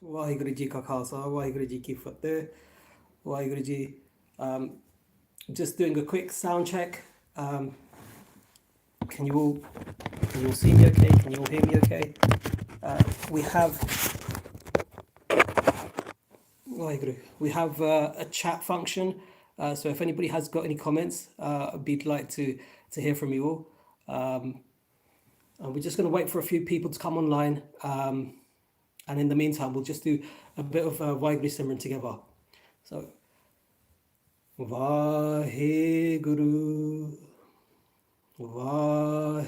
ਵਾਹਿਗੁਰੂ ਜੀ ਕਾ ਖਾਲਸਾ ਵਾਹਿਗੁਰੂ ਜੀ ਕੀ ਫਤਿਹ Waheguru ji um, just doing a quick sound check. Can you all see me okay? Can you all hear me okay? We have a chat function, so if anybody has got any comments, we'd like to hear from you all. And we're just going to wait for a few people to come online, and in the meantime we'll just do a bit of Vaheguru Simran together. So Vaheguru, Vaheguru,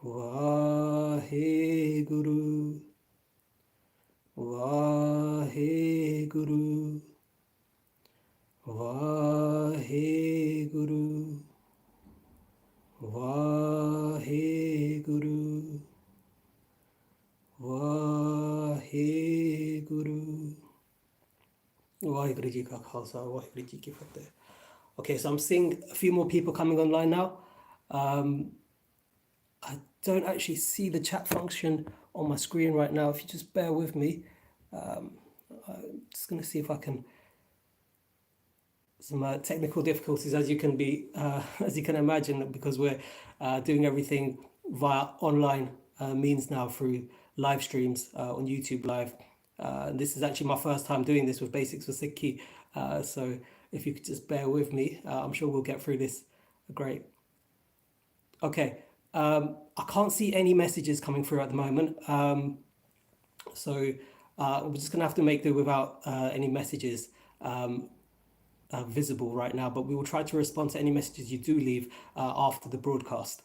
Vaheguru, Vaheguru, Vaheguru, Vaheguru, Vaheguru. Vaheguru ji ka khalsa, Vaheguru ji ki fateh. Okay, so I'm seeing a few more people coming online now. I don't actually see the chat function on my screen right now. If you just bear with me, I'm just going to see if I can. Some technical difficulties, as you can imagine, because we're doing everything via online means now through live streams on YouTube Live. This is actually my first time doing this with Basics for Sikhi, so if you could just bear with me, I'm sure we'll get through this. Great. Okay, I can't see any messages coming through at the moment, so we're just going to have to make do without any messages visible right now, but we will try to respond to any messages you do leave after the broadcast.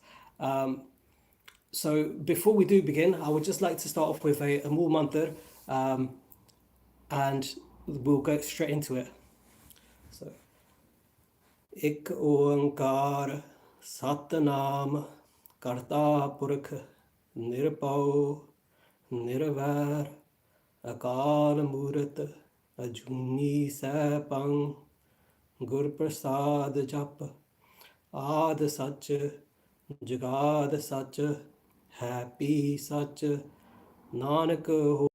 So before we do begin, I would just like to start off with a Mool Mantar, and we'll go straight into it. So, Ik Oankar Satnam Karta Purakh Nirpau Nirvair Akal Murat Ajuni Sapang Gur Prasad Jap Ad Sach Jagad Sach Happy Sach Nanak Ho.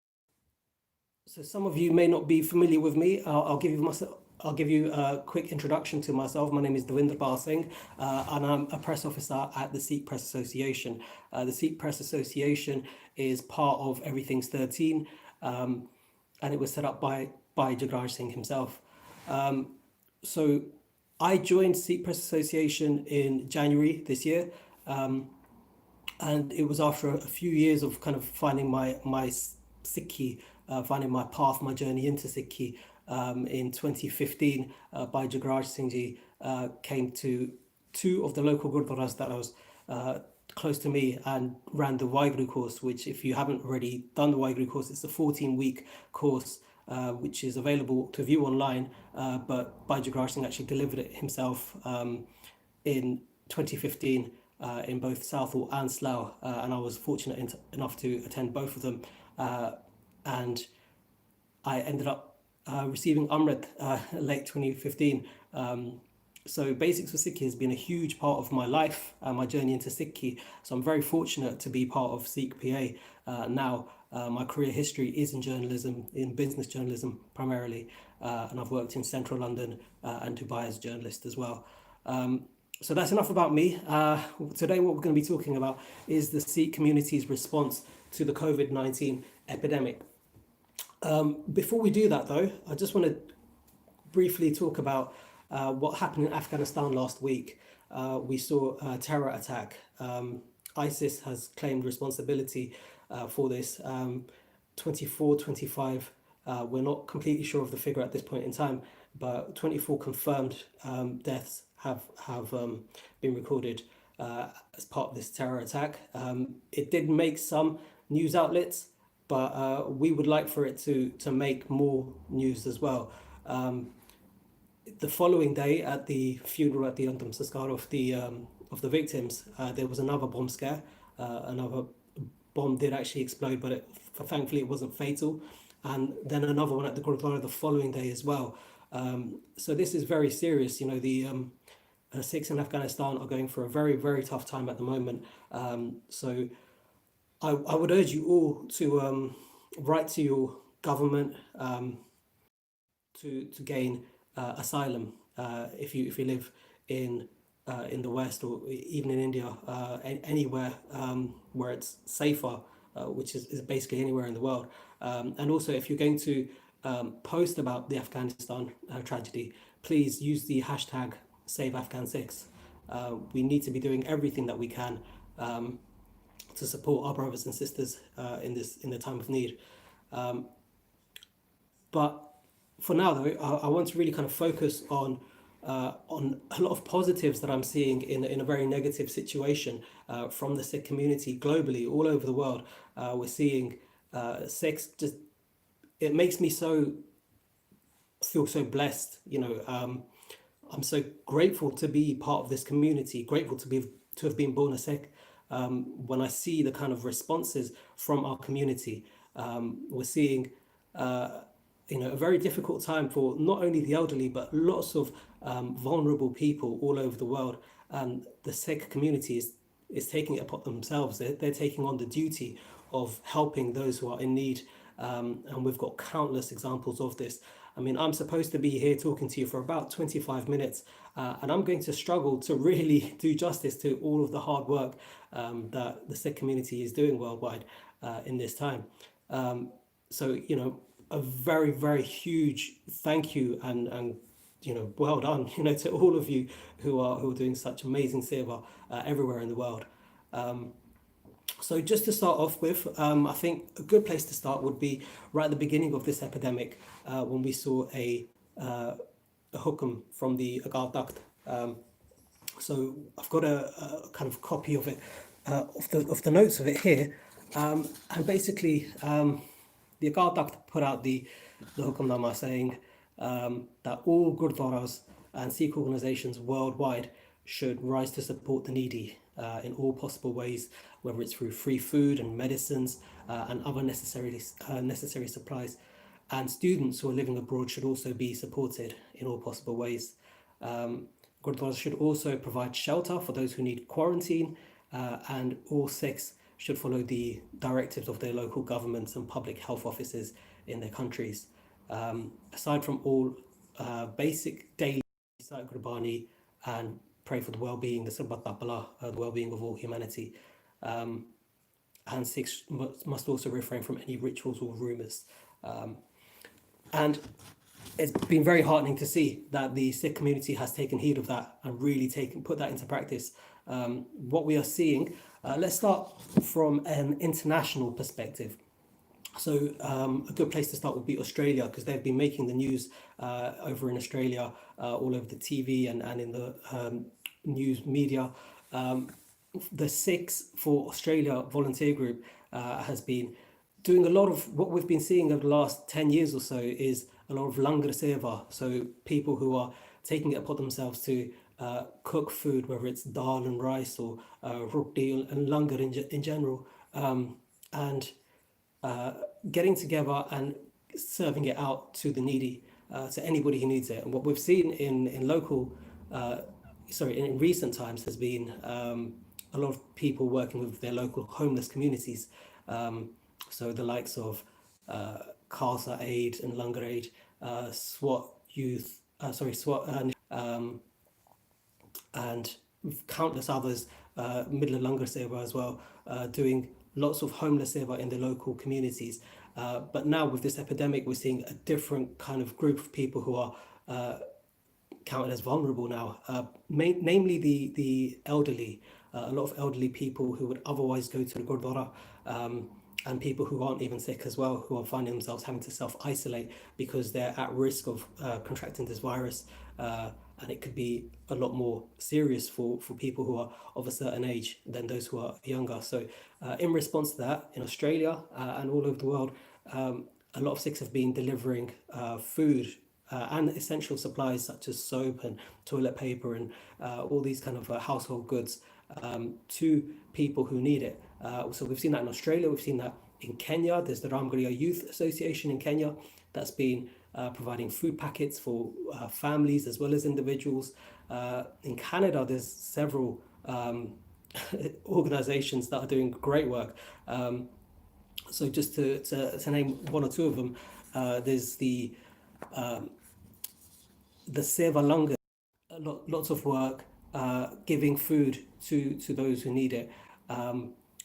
So some of you may not be familiar with me. I'll give you a quick introduction to myself. My name is Dawinderpal Singh, and I'm a press officer at the Sikh Press Association. The Sikh Press Association is part of Everything's 13, and it was set up by Gurdwaras Singh himself. So I joined Sikh Press Association in January this year, and it was after a few years of kind of finding my Sikhi, finding my path, my journey into Sikhi. In 2015, by Gurdwaras Singh ji, came to two of the local Gurdwaras that I was close to me and ran the Vaheguru course, which, if you haven't already done the Vaheguru course, it's a 14-week course which is available to view online, but by Gurdwaras Singh actually delivered it himself in 2015 in both Southall and Slough, and I was fortunate enough to attend both of them, and I ended up receiving Amrit late 2015. So Basics for Sikhi has been a huge part of my life, my journey into Sikhi. So I'm very fortunate to be part of SikhPA now. My career history is in journalism, in business journalism primarily, and I've worked in central London and Dubai as a journalist as well. So that's enough about me. Today what we're going to be talking about is the Sikh community's response to the COVID-19 epidemic. Before we do that though, I just want to briefly talk about what happened in Afghanistan last week. We saw a terror attack. ISIS has claimed responsibility for this. 24, 25, we're not completely sure of the figure at this point in time, but 24 confirmed deaths have been recorded as part of this terror attack. It did make some news outlets, but we would like for it to make more news as well. The following day, at the funeral, at the Antam Sanskar of the victims, there was another bomb scare. Another bomb did actually explode, but thankfully it wasn't fatal. And then another one at the Gurdwara the following day as well. So this is very serious. You know, the Sikhs in Afghanistan are going through a very, very tough time at the moment. So I would urge you all to write to your government to gain asylum if you live in the West or even in India, anywhere where it's safer, which is basically anywhere in the world. And also, if you're going to post about the Afghanistan tragedy, please use the hashtag #SaveAfghanSikhs. We need to be doing everything that we can to support our brothers and sisters in the time of need. But for now, though, I want to really kind of focus on a lot of positives that I'm seeing in a very negative situation from the Sikh community globally, all over the world. We're seeing Sikhs just. It makes me feel so blessed. I'm so grateful to be part of this community. Grateful to have been born a Sikh. When I see the kind of responses from our community, we're seeing a very difficult time for not only the elderly but lots of vulnerable people all over the world. The Sikh community is taking it upon themselves. They're taking on the duty of helping those who are in need, and we've got countless examples of this. I mean, I'm supposed to be here talking to you for about 25 minutes, and I'm going to struggle to really do justice to all of the hard work that the Sikh community is doing worldwide in this time. So, a very, very huge thank you and well done, to all of you who are doing such amazing seva everywhere in the world. So just to start off with, I think a good place to start would be right at the beginning of this epidemic, when we saw a hukam from the Akal Takht. So I've got a kind of copy of it, of the notes of it here, and basically the Akal Takht put out the Hukamnama saying that all Gurdwaras and Sikh organizations worldwide should rise to support the needy in all possible ways, whether it's through free food and medicines and other necessary supplies. And students who are living abroad should also be supported in all possible ways. Gurdwaras should also provide shelter for those who need quarantine, and all Sikhs should follow the directives of their local governments and public health officers in their countries. Aside from all basic daily Gurbani and pray for the well-being, the well-being of all humanity. And Sikhs must also refrain from any rituals or rumours. And it's been very heartening to see that the Sikh community has taken heed of that and really put that into practice. What we are seeing, let's start from an international perspective. So a good place to start would be Australia, because they've been making the news over in Australia, all over the TV and in the news media. The Sikhs for Australia volunteer group has been doing a lot of what we've been seeing over the last 10 years or so, is a lot of langar seva. So people who are taking it upon themselves to cook food, whether it's dal and rice or roti and langar in general, and getting together and serving it out to the needy, to anybody who needs it. And what we've seen in recent times has been a lot of people working with their local homeless communities. So the likes of Khalsa Aid and Langar Aid, SWAT Youth, SWAT, and countless others, Midland Langar Seva as well, doing lots of homeless seva in the local communities. But now with this epidemic, we're seeing a different kind of group of people who are counted as vulnerable now, namely the elderly. A lot of elderly people who would otherwise go to the Gurdwara, and people who aren't even Sikh as well, who are finding themselves having to self-isolate because they're at risk of contracting this virus. And it could be a lot more serious for people who are of a certain age than those who are younger. So in response to that, in Australia and all over the world, a lot of Sikhs have been delivering food and essential supplies such as soap and toilet paper and all these kind of household goods to people who need it. So we've seen that in Australia, we've seen that in Kenya. There's the Ramgarhia Youth Association in Kenya that's been providing food packets for families as well as individuals. In Canada, there's several organizations that are doing great work. So just to name one or two of them, there's the seva langar, lots of work, giving food to those who need it.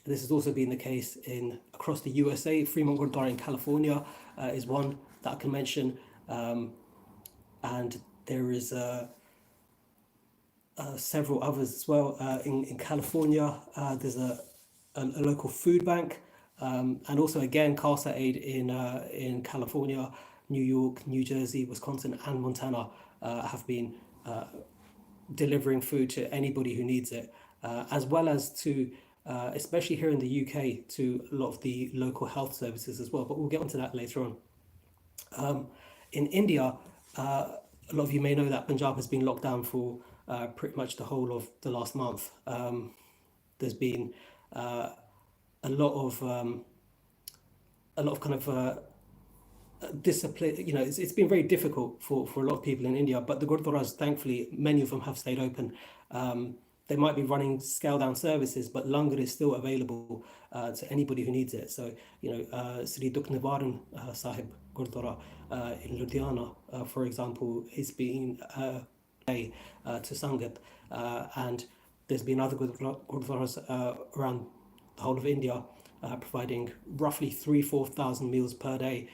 This has also been the case across the USA. Fremont Gurdwara in California is one that I can mention, and there is several others as well. In California, there's a local food bank, and also again CASA aid in California, New York, New Jersey, Wisconsin, and Montana have been delivering food to anybody who needs it, as well as to, especially here in the UK, to a lot of the local health services as well. But we'll get onto that later on. In India, a lot of you may know that Punjab has been locked down for pretty much the whole of the last month. There's been a lot of kind of discipline. It's been very difficult for a lot of people in India, but the Gurdwaras, thankfully, many of them have stayed open. They might be running scale down services, but langar is still available to anybody who needs it. So, Sri Dukh Nivaran Sahib Gurdwara in Ludhiana, for example, is being to Sangat, and there's been other Gurdwaras around the whole of India providing roughly 3,000-4,000 meals per day.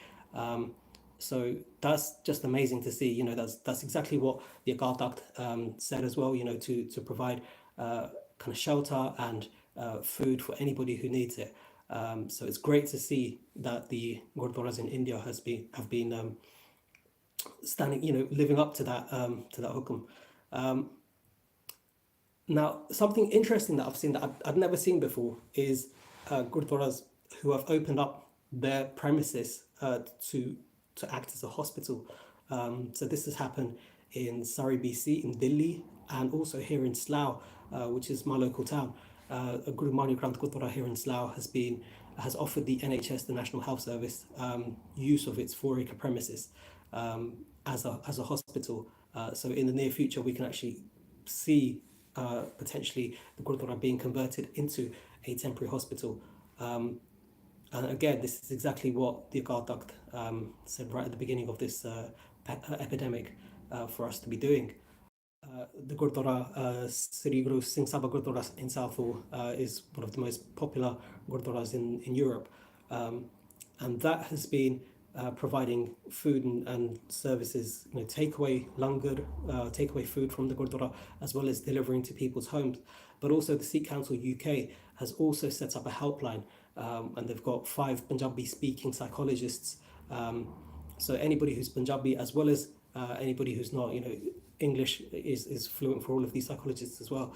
So that's just amazing to see. That's exactly what the Akal Takht said as well, to provide kind of shelter and food for anybody who needs it. So it's great to see that the Gurdwaras in India have been standing, living up to that Hukam. Now, something interesting that I've seen that I'd never seen before is Gurdwaras who have opened up their premises to act as a hospital. So this has happened in Surrey, BC, in Delhi, and also here in Slough, which is my local town. Guru Mani Granth Gurdwara here in Slough has offered the NHS, the National Health Service, use of its 4-acre premises as a hospital. So in the near future, we can actually see potentially the Gurdwara being converted into a temporary hospital. And again, this is exactly what the Akal Takht said right at the beginning of this epidemic for us to be doing. The Gurdwara, Sri Guru Singh Sabha Gurdwara in Southall is one of the most popular Gurdwaras in Europe. And that has been providing food and services, takeaway langar, takeaway food from the Gurdwara, as well as delivering to people's homes. But also the Sikh Council UK has also set up a helpline, and they've got 5 Punjabi speaking psychologists. So anybody who's Punjabi, as well as anybody who's not, English is fluent for all of these psychologists as well.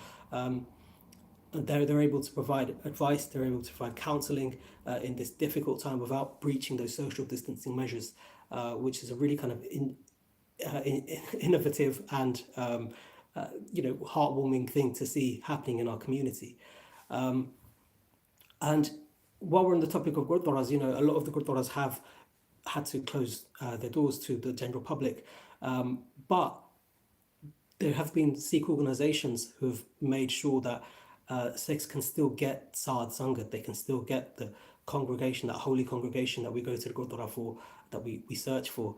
They're able to provide advice, they're able to provide counselling in this difficult time without breaching those social distancing measures, which is a really kind of innovative and heartwarming thing to see happening in our community. And while we're on the topic of Gurdwaras, a lot of the Gurdwaras have had to close their doors to the general public, but there have been Sikh organisations who have made sure that Sikhs can still get Sad Sangat, they can still get the congregation, that holy congregation that we go to the Gurdwara for, that we search for.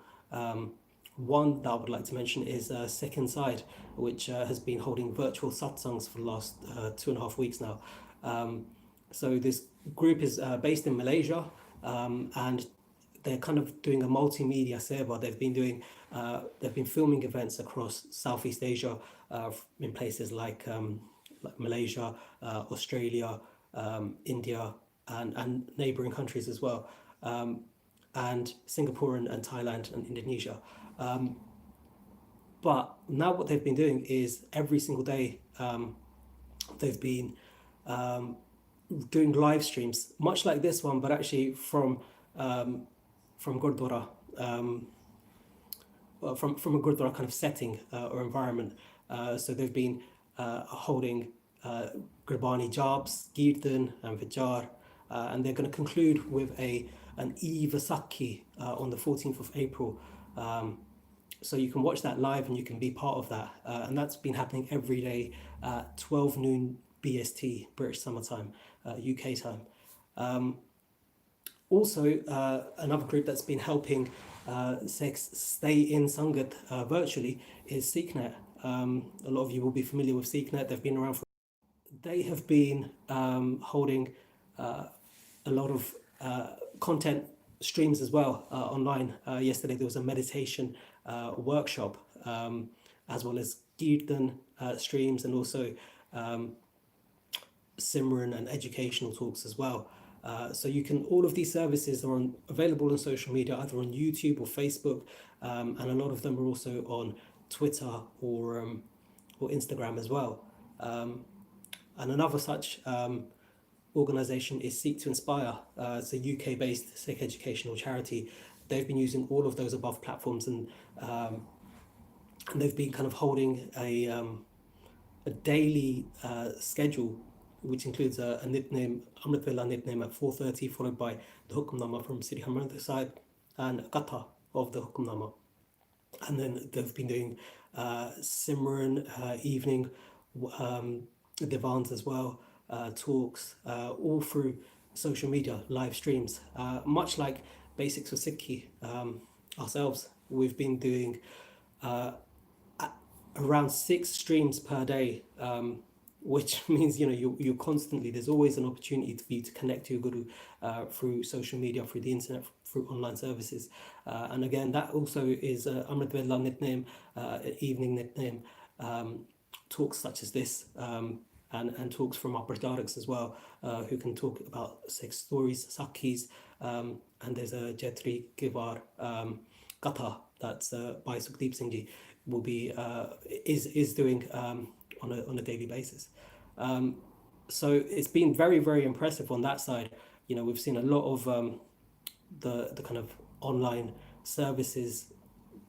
One that I would like to mention is Sikh Inside, which has been holding virtual Satsangs for the last 2.5 weeks now. So this group is based in Malaysia, and they're kind of doing a multimedia seva. They've been filming events across Southeast Asia, in places like Malaysia, Australia, India, and neighbouring countries as well, and Singapore and Thailand and Indonesia. But now what they've been doing is every single day they've been doing live streams, much like this one, but actually from Gurdwara, from a Gurdwara kind of setting or environment. So they've been holding Gurbani Jabs, Kirtan and Vichar, and they're going to conclude with an Vaisakhi on the 14th of April. So you can watch that live and you can be part of that. And that's been happening every day at 12 noon BST, British Summer Time, UK time. Also, another group that's been helping Sikhs stay in Sangat virtually is SikhNet. A lot of you will be familiar with SikhNet. They've been around for. They have been holding a lot of content streams as well online. Yesterday there was a meditation workshop, as well as Kirtan streams, and also Simran and educational talks as well. So you can, all of these services are available on social media, either on YouTube or Facebook, and a lot of them are also on Twitter or Instagram as well. And another such organisation is Seek to Inspire. It's a UK-based Sikh educational charity. They've been using all of those above platforms, and they've been kind of holding a daily schedule, which includes a nitname, Amrit Vela nitname at 4:30, followed by the Hukam from Sri Harmandir side, and Katha of the Hukam. And then they've been doing Simran evening divans as well, talks, all through social media, live streams. Much like Basics for Sikhi ourselves, we've been doing around 6 streams per day, which means, you know, you're constantly, there's always an opportunity for you to connect to your Guru through social media, through the internet, through online services. And again, that also is Amrit Vela Nitname, evening Nitname, talks such as this, and talks from our Prajaraks as well, who can talk about Sikh stories, Sakhis, and there's a Jetri Givar Katha that's by Sukhdeep Singh Ji, will be is doing on a daily basis. So it's been very, very impressive on that side. You know, we've seen a lot of the kind of online services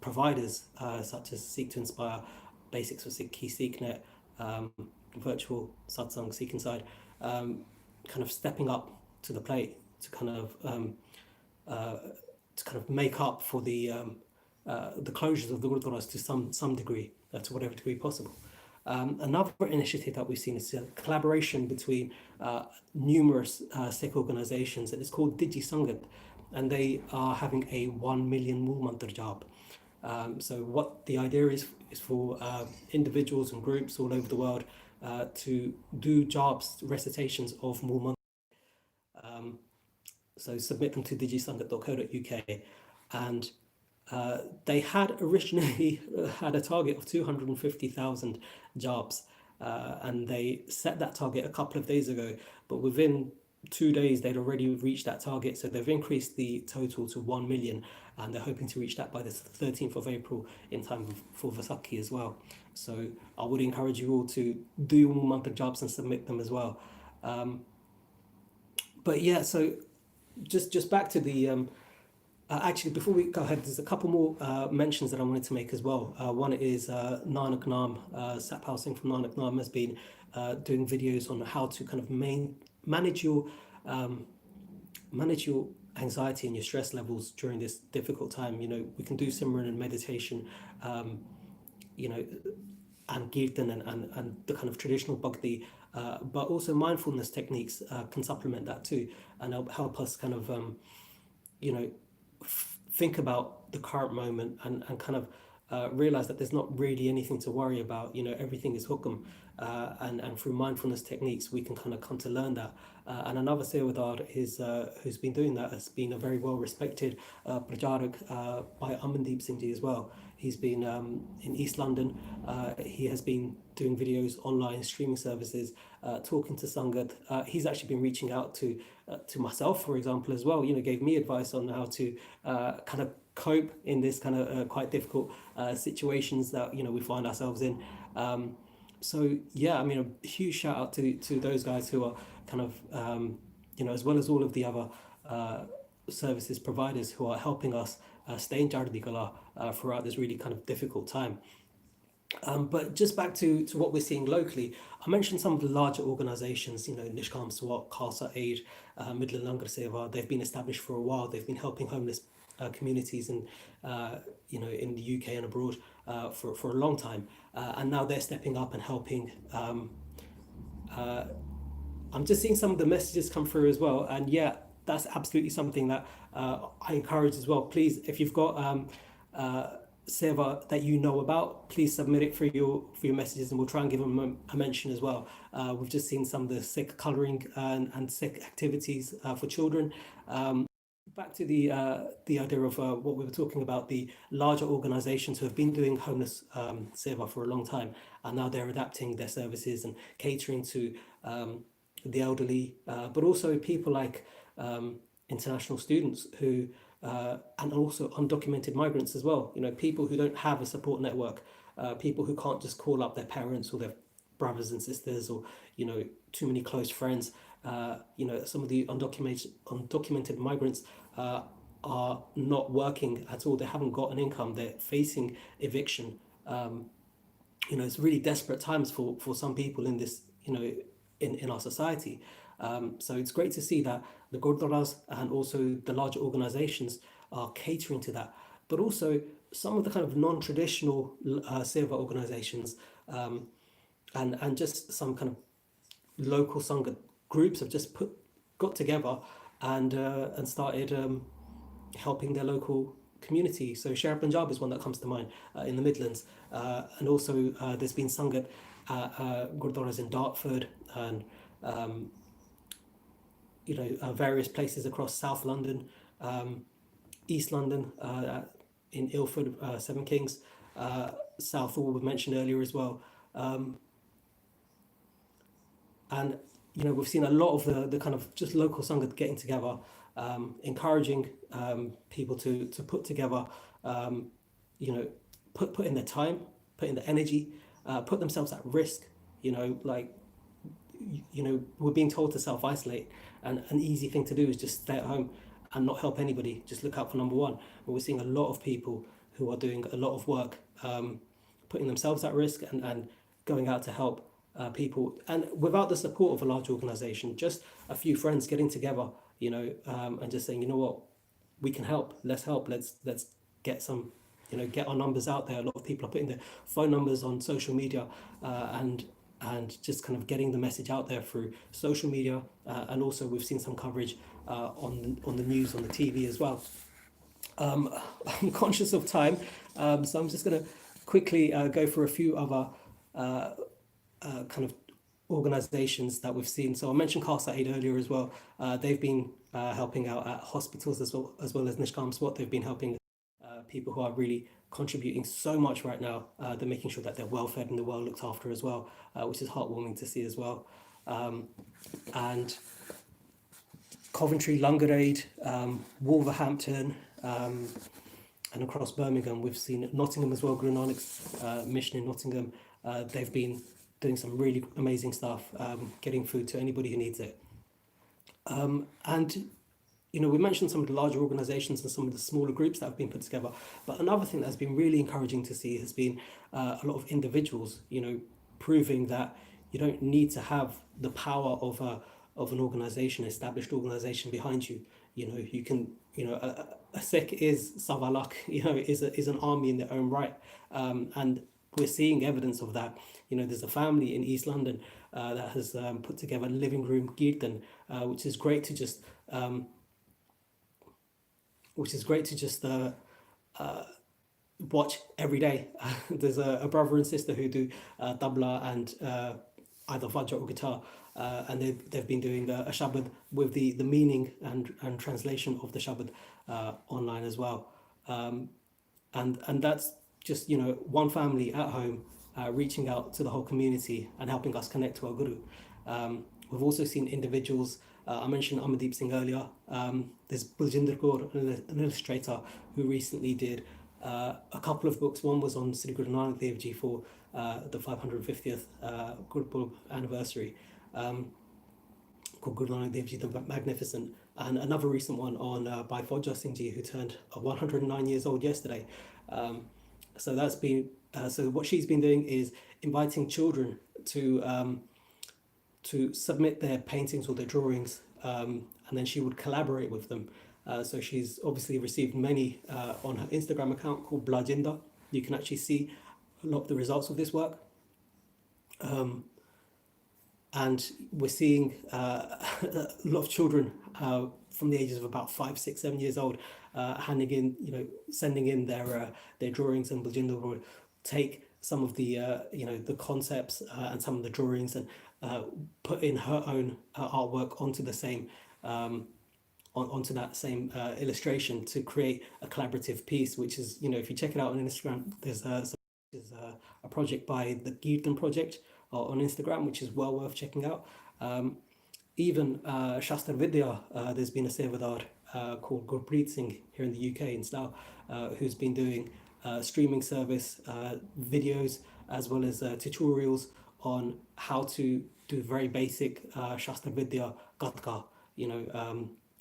providers, such as Seek to Inspire, Basics for Sikhi, SikhNet, virtual Satsang, Sikh Inside, kind of stepping up to the plate to kind of make up for the closures of the Gurdwaras to some degree, to whatever degree possible. Another initiative that we've seen is a collaboration between numerous Sikh organisations, and it's called Digi Sangat, and they are having a 1 million Mool Mantar job. So what the idea is for individuals and groups all over the world to do jobs, recitations of Mool Mantar. So submit them to digisangat.co.uk, and they had originally had a target of 250,000 jobs, and they set that target a couple of days ago, but within 2 days they'd already reached that target. So they've increased the total to 1 million, and they're hoping to reach that by the 13th of April in time for Vaisakhi as well. So I would encourage you all to do your monthly jobs and submit them as well. But yeah, so just back to the actually, before we go ahead, there's a couple more mentions that I wanted to make as well. One is Nanak Nam, Satpal Singh from Nanak Nam has been doing videos on how to kind of manage your anxiety and your stress levels during this difficult time. You know, we can do Simran and meditation, you know, and Kirtan and the kind of traditional bhakti, but also mindfulness techniques can supplement that too, and help us kind of, you know, think about the current moment and kind of realize that there's not really anything to worry about. You know, everything is Hukam, and through mindfulness techniques we can kind of come to learn that. And another Sevadar is who's been doing that has been a very well respected Prajarak by Amandeep Singh Ji as well. He's been in East London. He has been doing videos online, streaming services, talking to Sangat. He's actually been reaching out to myself, for example, as well. You know, gave me advice on how to kind of cope in this kind of quite difficult situations that, you know, we find ourselves in. So yeah, I mean, a huge shout out to those guys who are kind of, you know, as well as all of the other services providers who are helping us stay in Jardi Kala throughout this really kind of difficult time. But just back to what we're seeing locally, I mentioned some of the larger organisations, you know, Nishkam Swat, Khalsa Aid, Midland Langar Seva. They've been established for a while. They've been helping homeless communities in, you know, in the UK and abroad for a long time. And now they're stepping up and helping I'm just seeing some of the messages come through as well, and yeah, that's absolutely something that I encourage as well. Please, if you've got seva that you know about, please submit it for your messages, and we'll try and give them a mention as well. We've just seen some of the Sikh colouring and Sikh activities for children. Back to the idea of what we were talking about, the larger organisations who have been doing homeless seva for a long time, and now they're adapting their services and catering to the elderly, but also people like international students who, and also undocumented migrants as well. You know, people who don't have a support network, people who can't just call up their parents or their brothers and sisters, or too many close friends. Some of the undocumented migrants are not working at all. They haven't got an income. They're facing eviction. It's really desperate times for some people in this, in our society. So it's great to see that the Gurdwaras and also the larger organizations are catering to that. But also some of the kind of non-traditional seva organizations and just some kind of local Sangha groups have just got together and started helping their local community. So Share Punjab is one that comes to mind in the Midlands, and also there's been Sangat Gurdwaras in Dartford and various places across South London, East London, in Ilford, Seven Kings, Southall we mentioned earlier as well. And we've seen a lot of the kind of just local Sangha getting together, encouraging people to put together, put in their time, put in the energy, put themselves at risk. We're being told to self-isolate, and an easy thing to do is just stay at home and not help anybody, just look out for number one. But we're seeing a lot of people who are doing a lot of work, putting themselves at risk and going out to help people, and without the support of a large organization, just a few friends getting together, and just saying, what, we can help, let's get some, get our numbers out there. A lot of people are putting their phone numbers on social media, and just kind of getting the message out there through social media, and also we've seen some coverage on the news, on the TV as well. I'm conscious of time, so I'm just going to quickly go through a few other kind of organizations that we've seen. So I mentioned Khalsa Aid earlier as well. They've been helping out at hospitals as well as Nishkam Swat. They've been helping people who are really contributing so much right now. They're making sure that they're well fed and they're well looked after as well, which is heartwarming to see as well. And Coventry, Langar Aid, Wolverhampton, and across Birmingham, we've seen Nottingham as well, Guru Nanak's mission in Nottingham. They've been doing some really amazing stuff, getting food to anybody who needs it. And we mentioned some of the larger organizations and some of the smaller groups that have been put together, but another thing that's been really encouraging to see has been a lot of individuals, proving that you don't need to have the power of an organization, established organization behind you. You can, a Sikh is Savalak, is an army in their own right, and we're seeing evidence of that. There's a family in East London that has put together a living room kirtan, which is great to just watch every day. There's a brother and sister who do tabla and either vajra or guitar, and they've been doing a shabad with the meaning and translation of the shabad online as well, and that's just one family at home reaching out to the whole community and helping us connect to our Guru. We've also seen individuals, I mentioned Amardeep Singh earlier, there's Baljinder Kaur, an illustrator, who recently did a couple of books. One was on Sri Guru Nanak Dev Ji for the 550th Gurpurab anniversary, called Guru Nanak Dev Ji the Magnificent, and another recent one on by Fauja Singh Ji, who turned 109 years old yesterday. So that's been so what she's been doing is inviting children to submit their paintings or their drawings, and then she would collaborate with them. So she's obviously received many on her Instagram account called Blajinder. You can actually see a lot of the results of this work. and we're seeing a lot of children from the ages of about 5, 6, 7 years old handing in, sending in their drawings, and Bajinder will take some of the the concepts and some of the drawings and put in her own artwork onto the same onto that same illustration to create a collaborative piece, which is, if you check it out on Instagram, there's a project by the Kirtan Project on Instagram, which is well worth checking out. Even Shastra Vidya, there's been a sevadar called Gurpreet Singh here in the UK in Slough, who's been doing streaming service videos as well as tutorials on how to do very basic Shastra Vidya Gatka,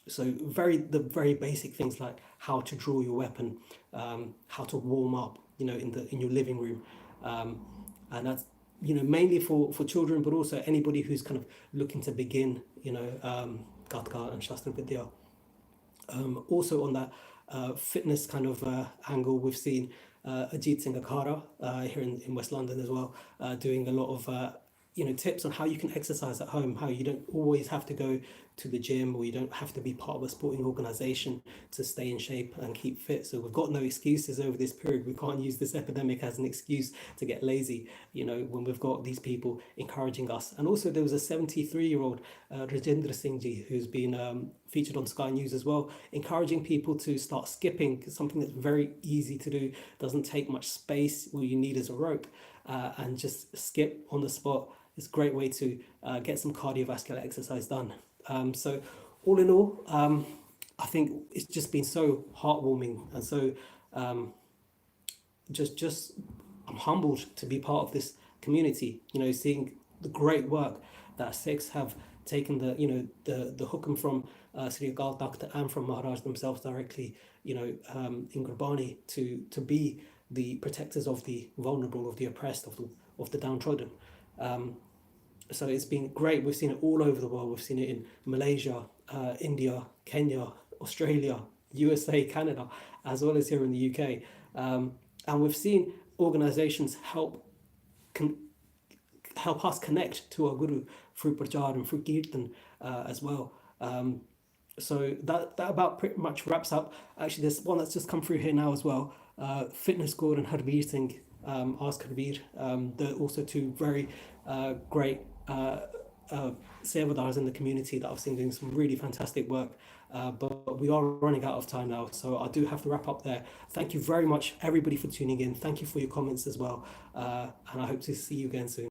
so the very basic things like how to draw your weapon, how to warm up, in your living room, and that's mainly for children, but also anybody who's kind of looking to begin, Gatka and Shastra Vidya. Also on that fitness kind of angle, we've seen Ajit Singh Akhara here in West London as well, doing a lot of tips on how you can exercise at home, how you don't always have to go to the gym, or you don't have to be part of a sporting organization to stay in shape and keep fit. So we've got no excuses over this period. We can't use this epidemic as an excuse to get lazy, when we've got these people encouraging us. And also there was a 73-year-old Rajendra Singh ji, who's been featured on Sky News as well, encouraging people to start skipping, something that's very easy to do, doesn't take much space. All you need is a rope, and just skip on the spot. It's a great way to get some cardiovascular exercise done. So all in all, I think it's just been so heartwarming, and so just I'm humbled to be part of this community, seeing the great work that Sikhs have taken the Hukam from Sri Akal Takht and from Maharaj themselves directly, in Gurbani to be the protectors of the vulnerable, of the oppressed, of the downtrodden. So it's been great. We've seen it all over the world. We've seen it in Malaysia, India, Kenya, Australia, USA, Canada, as well as here in the UK. And we've seen organizations help us connect to our Guru through Prachar and through Kirtan as well. So that about pretty much wraps up. Actually, there's one that's just come through here now as well. Fitness Guru and Harbir Singh, Ask Harbir. They're also two very great sevadars in the community that I've seen doing some really fantastic work. But we are running out of time now, so I do have to wrap up there. Thank you very much, everybody, for tuning in. Thank you for your comments as well. And I hope to see you again soon.